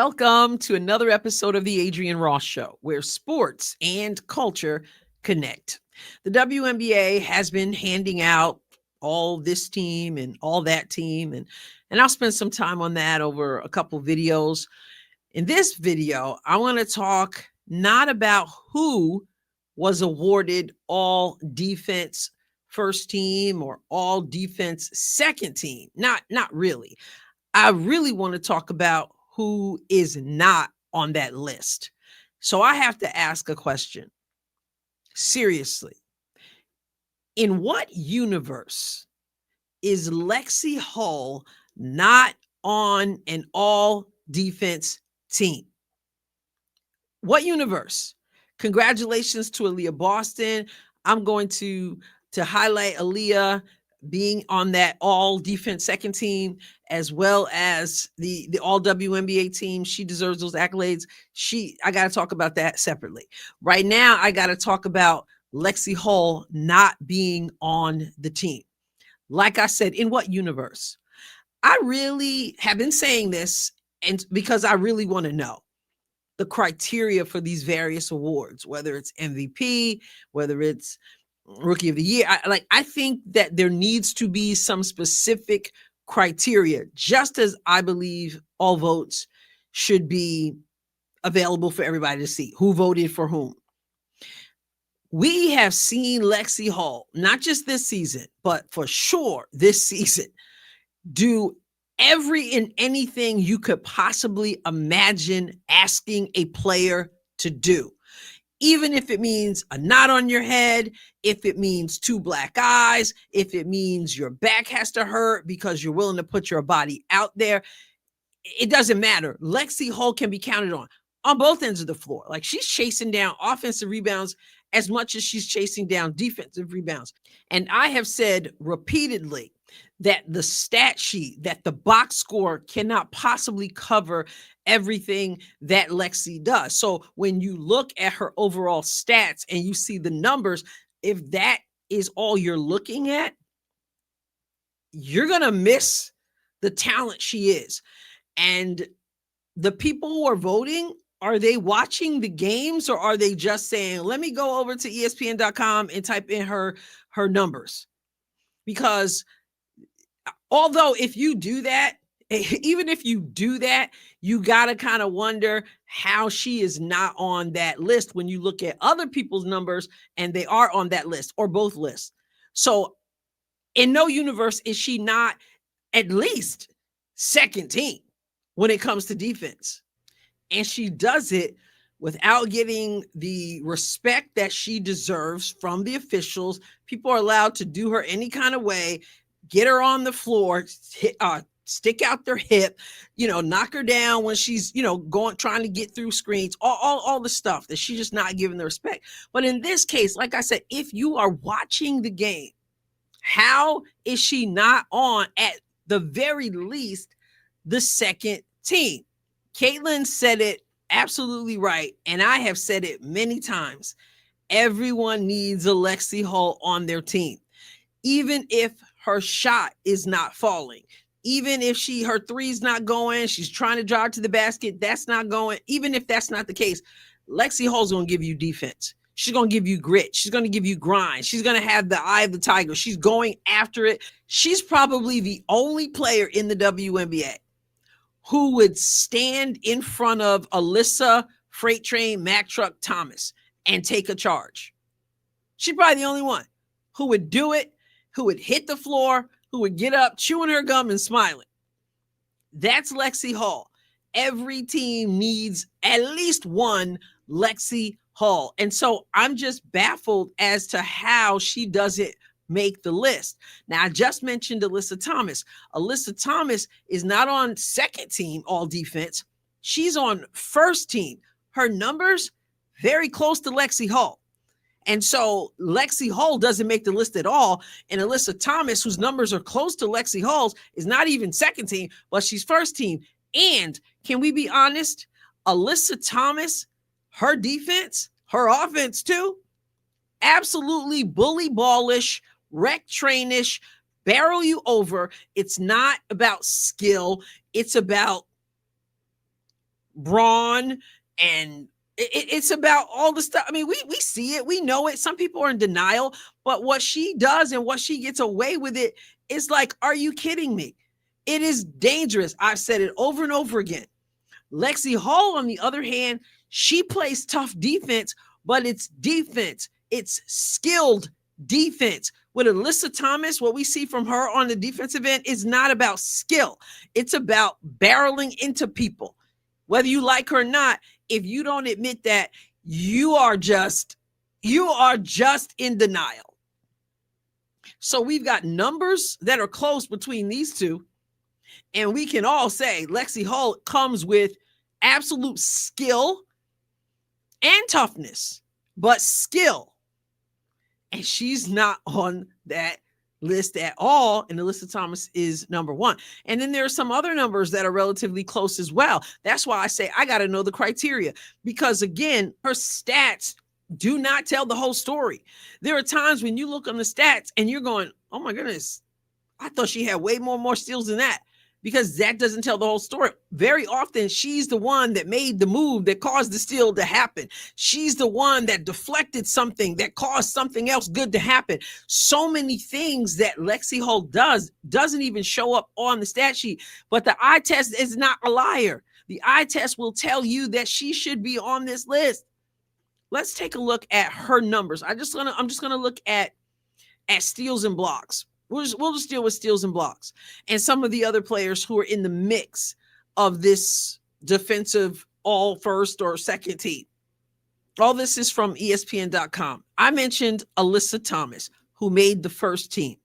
Welcome to another episode of the Adrienne Ross Show, where sports and culture connect. The WNBA has been handing out all this team and all that team, and I'll spend some time on that over a couple videos. In this video, I want to talk not about who was awarded all defense first team or all defense second team. Not really. I really want to talk about who is not on that list. So I have to ask a question. Seriously, in what universe is Lexie Hull not on an all defense team? What universe? Congratulations to Aaliyah Boston. I'm going to highlight Aaliyah being on that all defense second team, as well as the all WNBA team. She deserves those accolades. I got to talk about that separately. Right now, I got to talk about Lexie Hull not being on the team. Like I said, in what universe? I really have been saying this, and because I really want to know the criteria for these various awards, whether it's MVP, whether it's Rookie of the Year. I think that there needs to be some specific criteria, just as I believe all votes should be available for everybody to see who voted for whom. We have seen Lexie Hull, not just this season, but for sure this season, do every and anything you could possibly imagine asking a player to do. Even if it means a knot on your head, if it means two black eyes, if it means your back has to hurt because you're willing to put your body out there, it doesn't matter. Lexie Hull can be counted on both ends of the floor. Like, she's chasing down offensive rebounds as much as she's chasing down defensive rebounds. And I have said repeatedly that the stat sheet, that the box score cannot possibly cover everything that Lexie does. So when you look at her overall stats and you see the numbers, if that is all you're looking at, you're going to miss the talent she is. And the people who are voting, are they watching the games, or are they just saying, let me go over to ESPN.com and type in her numbers? Because although if you do that, even if you do that, you got to kind of wonder how she is not on that list when you look at other people's numbers and they are on that list or both lists. So in no universe is she not at least second team when it comes to defense. And she does it without getting the respect that she deserves from the officials. People are allowed to do her any kind of way, get her on the floor, stick out their hip, knock her down when she's, trying to get through screens, all the stuff that she's just not giving the respect. But in this case, like I said, if you are watching the game, how is she not on, at the very least, the second team? Caitlin said it absolutely right, and I have said it many times. Everyone needs a Lexie Hull on their team, even if her shot is not falling, even if her three's not going, she's trying to drive to the basket, that's not going. Even if that's not the case, Lexie Hull's going to give you defense. She's going to give you grit. She's going to give you grind. She's going to have the eye of the tiger. She's going after it. She's probably the only player in the WNBA who would stand in front of Alyssa, Freight Train, Mack Truck, Thomas and take a charge. She's probably the only one who would do it, who would hit the floor, who would get up, chewing her gum and smiling. That's Lexie Hull. Every team needs at least one Lexie Hull. And so I'm just baffled as to how she doesn't make the list. Now, I just mentioned Alyssa Thomas. Alyssa Thomas is not on second team all defense. She's on first team. Her numbers, very close to Lexie Hull. And so Lexie Hull doesn't make the list at all. And Alyssa Thomas, whose numbers are close to Lexie Hull's, is not even second team, but she's first team. And can we be honest? Alyssa Thomas, her defense, her offense too, absolutely bully ballish, wreck trainish, barrel you over. It's not about skill. It's about brawn, and it's about all the stuff. I mean, we see it, we know it. Some people are in denial, but what she does and what she gets away with it is like, are you kidding me? It is dangerous. I've said it over and over again. Lexie Hull, on the other hand, she plays tough defense, but it's defense. It's skilled defense. With Alyssa Thomas, what we see from her on the defensive end is not about skill. It's about barreling into people. Whether you like her or not, if you don't admit that, you are just in denial. So we've got numbers that are close between these two. And we can all say Lexie Hull comes with absolute skill and toughness, but skill. And she's not on that list at all. And Alyssa Thomas is number one. And then there are some other numbers that are relatively close as well. That's why I say I got to know the criteria, because again, her stats do not tell the whole story. There are times when you look on the stats and you're going, oh my goodness, I thought she had way more steals than that, because that doesn't tell the whole story. Very often, she's the one that made the move that caused the steal to happen. She's the one that deflected something that caused something else good to happen. So many things that Lexie Hull doesn't even show up on the stat sheet, but the eye test is not a liar. The eye test will tell you that she should be on this list. Let's take a look at her numbers. I'm just gonna look at steals and blocks. We'll just deal with steals and blocks and some of the other players who are in the mix of this defensive all first or second team. All this is from ESPN.com. I mentioned Alyssa Thomas, who made the first team.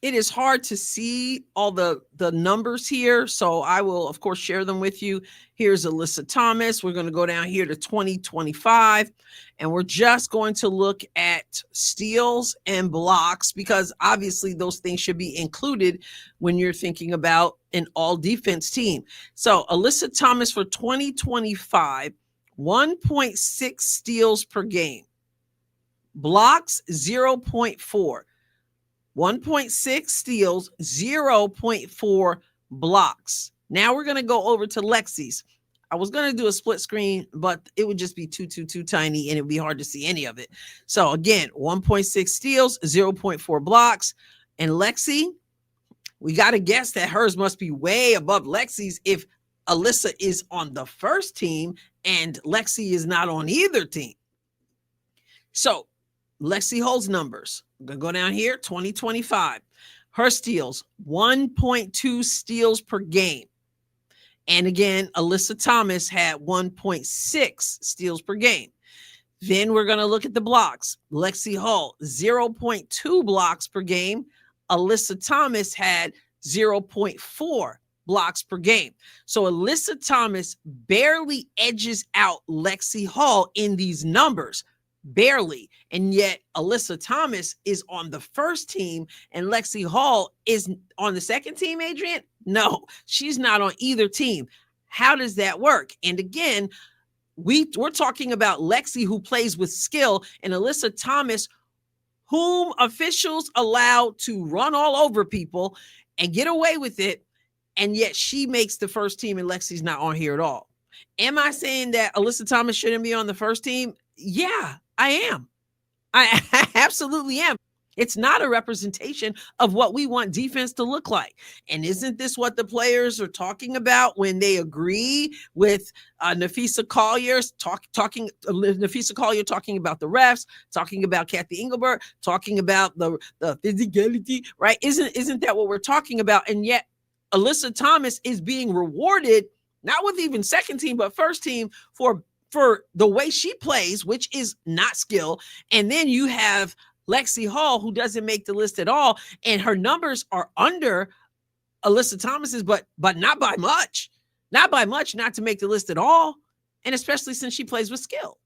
It is hard to see all the numbers here, so I will, of course, share them with you. Here's Alyssa Thomas. We're going to go down here to 2025, and we're just going to look at steals and blocks, because obviously those things should be included when you're thinking about an all-defense team. So Alyssa Thomas for 2025, 1.6 steals per game. Blocks, 0.4. 1.6 steals, 0.4 blocks. Now we're going to go over to Lexie's. I was going to do a split screen, but it would just be too tiny, and it would be hard to see any of it. So again, 1.6 steals, 0.4 blocks. And Lexie, we got to guess that hers must be way above Lexie's if Alyssa is on the first team and Lexie is not on either team. So Lexie Hull's numbers. I'm going to go down here, 2025. Her steals, 1.2 steals per game. And again, Alyssa Thomas had 1.6 steals per game. Then we're going to look at the blocks. Lexie Hull, 0.2 blocks per game. Alyssa Thomas had 0.4 blocks per game. So Alyssa Thomas barely edges out Lexie Hull in these numbers. Barely. And yet Alyssa Thomas is on the first team and Lexie Hull is on the second team, Adrienne? No, she's not on either team. How does that work? And again, we're talking about Lexie, who plays with skill, and Alyssa Thomas, whom officials allow to run all over people and get away with it. And yet she makes the first team and Lexie's not on here at all. Am I saying that Alyssa Thomas shouldn't be on the first team? Yeah, I am. I absolutely am. It's not a representation of what we want defense to look like. And isn't this what the players are talking about when they agree with Napheesa Collier talking about the refs, talking about Kathy Engelbert, talking about the physicality, right? Isn't that what we're talking about? And yet Alyssa Thomas is being rewarded, not with even second team, but first team for the way she plays, which is not skill. And then you have Lexie Hull, who doesn't make the list at all, and her numbers are under Alyssa Thomas's, but not by much. Not by much, not to make the list at all, and especially since she plays with skill.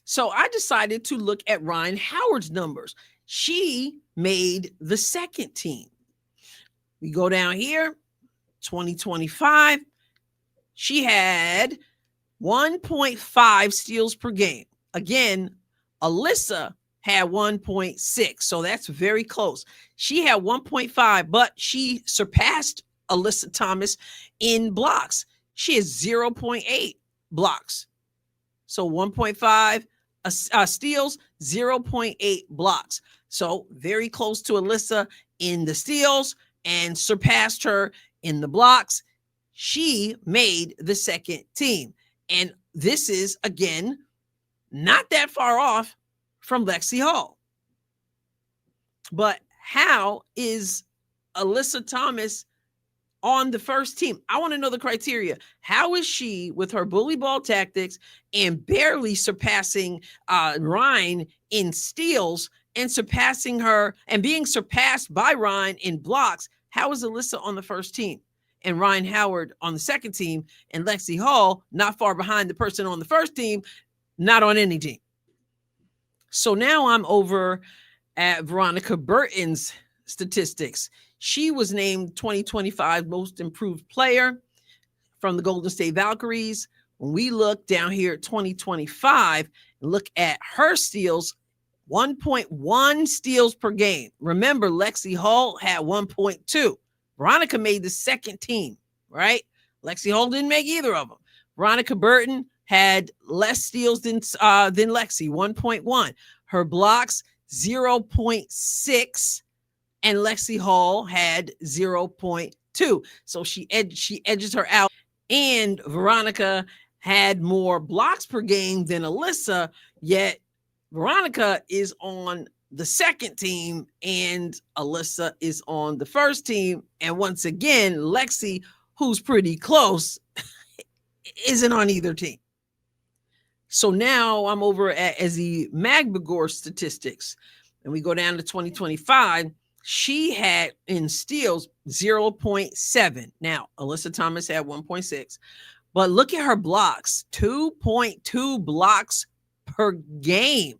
So I decided to look at Rhyne Howard's numbers. She made the second team. We go down here, 2025. She had 1.5 steals per game. Again, Alyssa had 1.6, so that's very close. She had 1.5, but she surpassed Alyssa Thomas in blocks. She has 0.8. blocks. So 1.5 steals, 0.8 blocks. So very close to Alyssa in the steals and surpassed her in the blocks. She made the second team. And this is, again, not that far off from Lexie Hull. But how is Alyssa Thomas on the first team? I want to know the criteria. How is she, with her bully ball tactics and barely surpassing Ryan in steals and surpassing her and being surpassed by Ryan in blocks? How is Alyssa on the first team and Ryan Howard on the second team and Lexie Hull not far behind the person on the first team, not on any team? So now I'm over at Veronica Burton's statistics. She was named 2025 Most Improved Player from the Golden State Valkyries. When we look down here at 2025 and look at her steals, 1.1 steals per game. Remember, Lexie Hull had 1.2. Veronica made the second team, right? Lexie Hull didn't make either of them. Veronica Burton had less steals than Lexie, 1.1. Her blocks, 0.6. And Lexie Hull had 0.2. So she edges her out. And Veronica had more blocks per game than Alyssa, yet Veronica is on the second team and Alyssa is on the first team. And once again, Lexie, who's pretty close, isn't on either team. So now I'm over at the Magbagor statistics, and we go down to 2025. She had in steals 0.7. Now, Alyssa Thomas had 1.6. But look at her blocks, 2.2 blocks per game.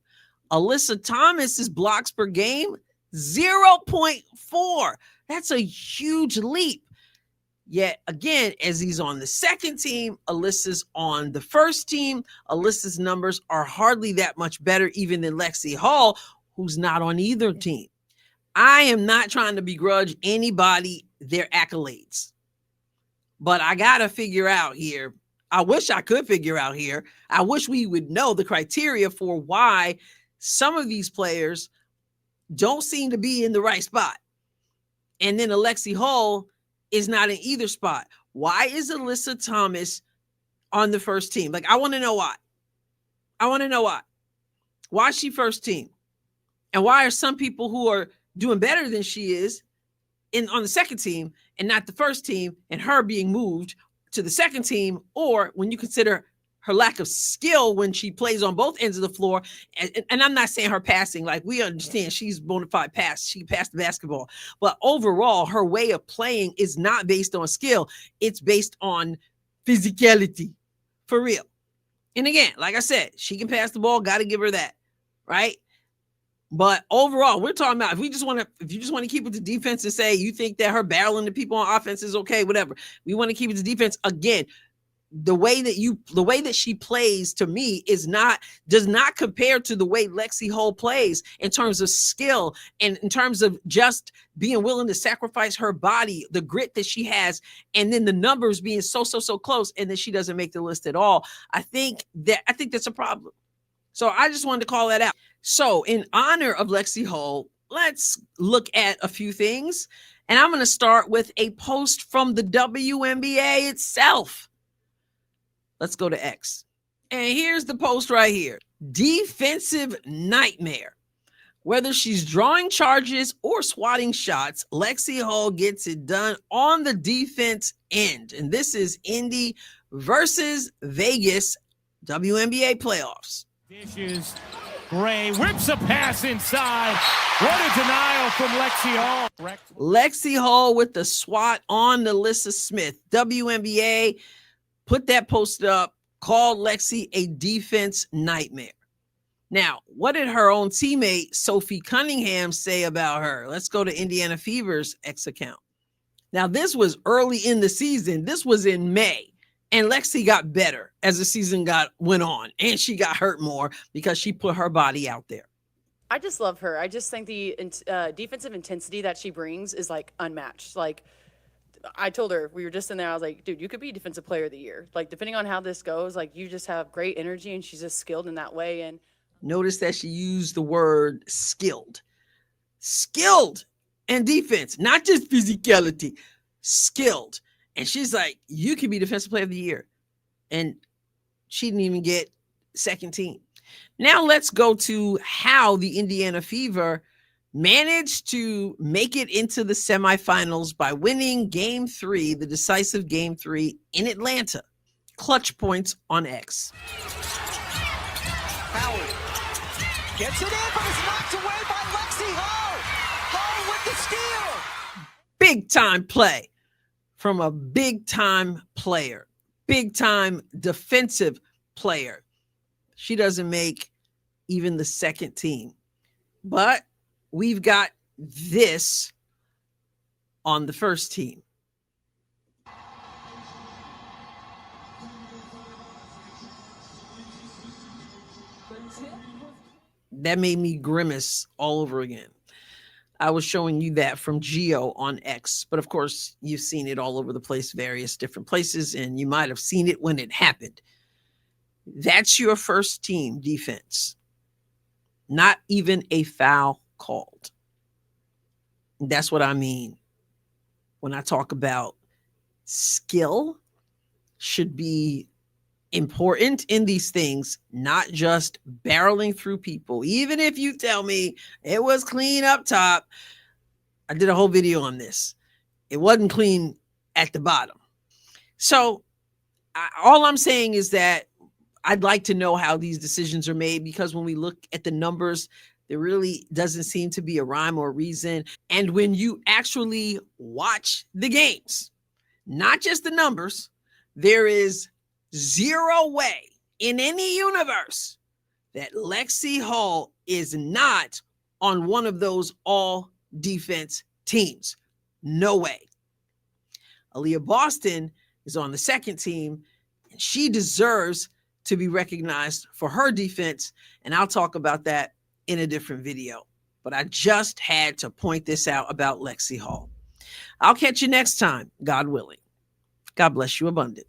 Alyssa Thomas's blocks per game, 0.4. That's a huge leap. Yet again, as he's on the second team, Alyssa's on the first team. Alyssa's numbers are hardly that much better even than Lexie Hull, who's not on either team. I am not trying to begrudge anybody their accolades, but I got to figure out here. I wish I could figure out here. I wish we would know the criteria for why some of these players don't seem to be in the right spot. And then Lexie Hull is not in either spot. Why is Alyssa Thomas on the first team? Like, I want to know why. I want to know why. Why is she first team? And why are some people who are doing better than she is on the second team and not the first team, and her being moved to the second team? Or when you consider her lack of skill when she plays on both ends of the floor, and I'm not saying her passing, like, we understand she's bona fide pass, she passed the basketball, but overall her way of playing is not based on skill, it's based on physicality, for real. And again, like I said, she can pass the ball, got to give her that, right? But overall, we're talking about if you just want to keep it to defense and say you think that her barreling the people on offense is okay, whatever. We want to keep it to defense. Again, the way that she plays, to me, does not compare to the way Lexie Hull plays in terms of skill and in terms of just being willing to sacrifice her body, the grit that she has, and then the numbers being so close, and then she doesn't make the list at all. I think that's a problem. So I just wanted to call that out. So in honor of Lexie Hull, let's look at a few things. And I'm going to start with a post from the WNBA itself. Let's go to X. And here's the post right here. Defensive nightmare. Whether she's drawing charges or swatting shots, Lexie Hull gets it done on the defense end. And this is Indy versus Vegas WNBA playoffs. Dishes. Gray whips a pass inside. What a denial from Lexie Hull. Lexie Hull with the swat on Alyssa Smith. WNBA put that post up, called Lexie a defense nightmare. Now, what did her own teammate Sophie Cunningham say about her? Let's go to Indiana Fever's X account. Now, this was early in the season. This was in May. And Lexie got better as the season went on, and she got hurt more because she put her body out there. I just love her. I just think the defensive intensity that she brings is like unmatched. Like, I told her, we were just in there, I was like, dude, you could be defensive player of the year. Like, depending on how this goes, like, you just have great energy, and she's just skilled in that way. And notice that she used the word skilled. Skilled in defense, not just physicality, skilled. And she's like, you can be defensive player of the year. And she didn't even get second team. Now let's go to how the Indiana Fever managed to make it into the semifinals by winning game 3, the decisive game 3 in Atlanta. Clutch points on X. Howard gets it in, but it's knocked away by Lexie Hull. Hull with the steal. Big time play from a big time player, big time defensive player. She doesn't make even the second team, but we've got this on the first team. That made me grimace all over again. I was showing you that from Geo on X, but of course you've seen it all over the place, various different places, and you might have seen it when it happened. That's your first team defense. Not even a foul called. That's what I mean when I talk about skill should be important in these things, not just barreling through people. Even if you tell me it was clean up top, I did a whole video on this. It wasn't clean at the bottom. So all I'm saying is that I'd like to know how these decisions are made, because when we look at the numbers, there really doesn't seem to be a rhyme or reason. And when you actually watch the games, not just the numbers, there is zero way in any universe that Lexie Hull is not on one of those all defense teams. No way. Aaliyah Boston is on the second team, and she deserves to be recognized for her defense. And I'll talk about that in a different video. But I just had to point this out about Lexie Hull. I'll catch you next time, God willing. God bless you abundant.